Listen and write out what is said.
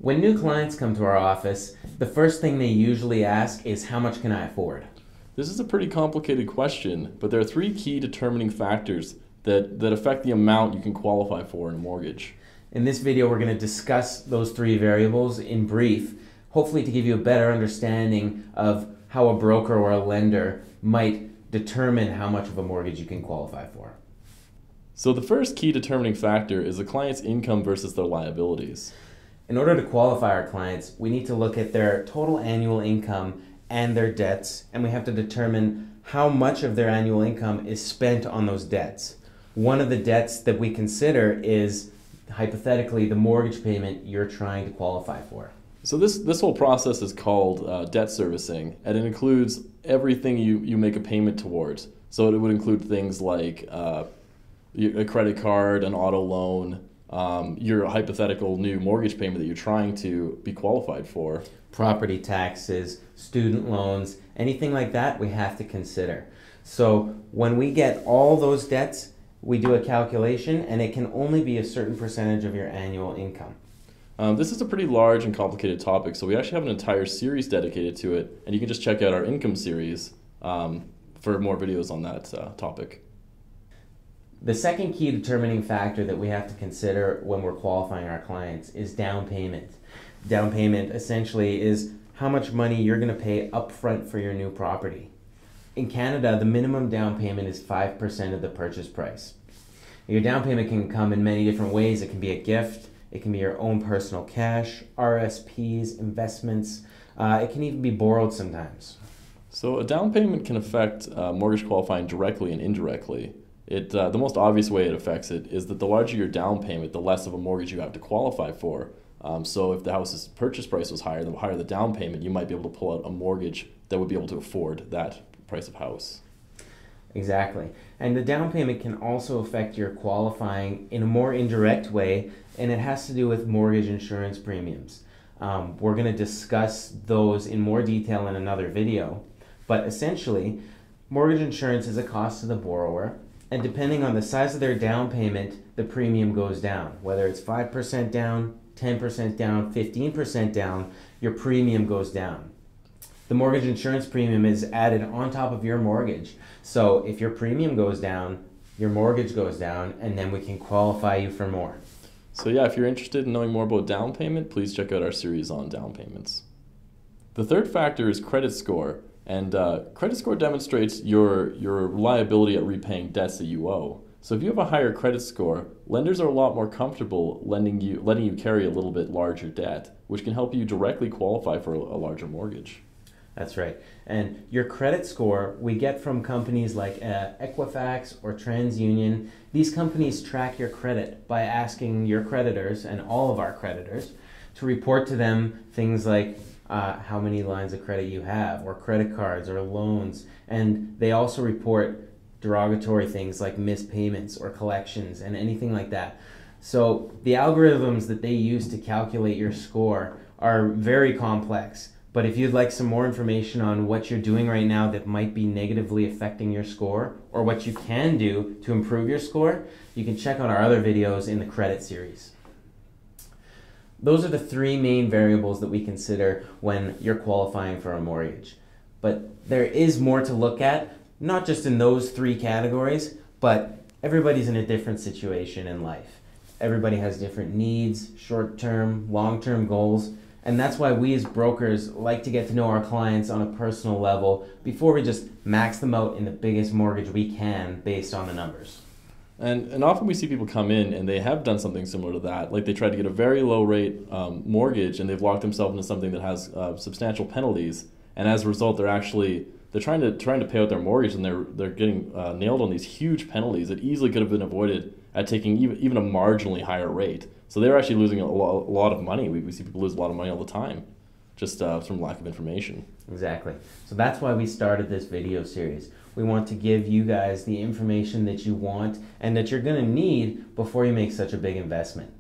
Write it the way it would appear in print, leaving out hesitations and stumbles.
When new clients come to our office, the first thing they usually ask is, how much can I afford? This is a pretty complicated question, but there are three key determining factors that affect the amount you can qualify for in a mortgage. In this video, we're going to discuss those three variables in brief, hopefully to give you a better understanding of how a broker or a lender might determine how much of a mortgage you can qualify for. So the first key determining factor is the client's income versus their liabilities. In order to qualify our clients, we need to look at their total annual income and their debts, and we have to determine how much of their annual income is spent on those debts. One of the debts that we consider is, hypothetically, the mortgage payment you're trying to qualify for. So this whole process is called debt servicing, and it includes everything you make a payment towards. So it would include things like a credit card, an auto loan, your hypothetical new mortgage payment that you're trying to be qualified for. Property taxes, student loans, anything like that we have to consider. So when we get all those debts, we do a calculation, and it can only be a certain percentage of your annual income. This is a pretty large and complicated topic, so we actually have an entire series dedicated to it, and you can just check out our income series for more videos on that topic. The second key determining factor that we have to consider when we're qualifying our clients is down payment. Down payment essentially is how much money you're going to pay upfront for your new property. In Canada, the minimum down payment is 5% of the purchase price. Your down payment can come in many different ways. It can be a gift, it can be your own personal cash, RSPs, investments. It can even be borrowed sometimes. So a down payment can affect mortgage qualifying directly and indirectly. The most obvious way it affects it is that the larger your down payment, the less of a mortgage you have to qualify for. So if the house's purchase price was higher, the higher the down payment, you might be able to pull out a mortgage that would be able to afford that price of house. Exactly. And the down payment can also affect your qualifying in a more indirect way, and it has to do with mortgage insurance premiums. We're going to discuss those in more detail in another video, but essentially, mortgage insurance is a cost to the borrower, and depending on the size of their down payment, the premium goes down. Whether it's 5% down, 10% down, 15% down, your premium goes down. The mortgage insurance premium is added on top of your mortgage. So if your premium goes down, your mortgage goes down, and then we can qualify you for more. So yeah, if you're interested in knowing more about down payment, please check out our series on down payments. The third factor is credit score. And credit score demonstrates your liability at repaying debts that you owe. So if you have a higher credit score, lenders are a lot more comfortable letting you carry a little bit larger debt, which can help you directly qualify for a larger mortgage. That's right. And your credit score we get from companies like Equifax or TransUnion. These companies track your credit by asking your creditors, and all of our creditors, to report to them things like how many lines of credit you have, or credit cards, or loans. And they also report derogatory things like missed payments or collections and anything like that. So the algorithms that they use to calculate your score are very complex. But if you'd like some more information on what you're doing right now that might be negatively affecting your score, or what you can do to improve your score, you can check out our other videos in the credit series. Those are the three main variables that we consider when you're qualifying for a mortgage. But there is more to look at, not just in those three categories, but everybody's in a different situation in life. Everybody has different needs, short-term, long-term goals, and that's why we as brokers like to get to know our clients on a personal level before we just max them out in the biggest mortgage we can based on the numbers. And often we see people come in and they have done something similar to that. Like they tried to get a very low rate mortgage, and they've locked themselves into something that has substantial penalties. And as a result, they're trying to pay out their mortgage, and they're getting nailed on these huge penalties that easily could have been avoided at taking even a marginally higher rate. So they're actually losing a lot of money. We see people lose a lot of money all the time, just from lack of information. Exactly. So that's why we started this video series. We want to give you guys the information that you want and that you're going to need before you make such a big investment.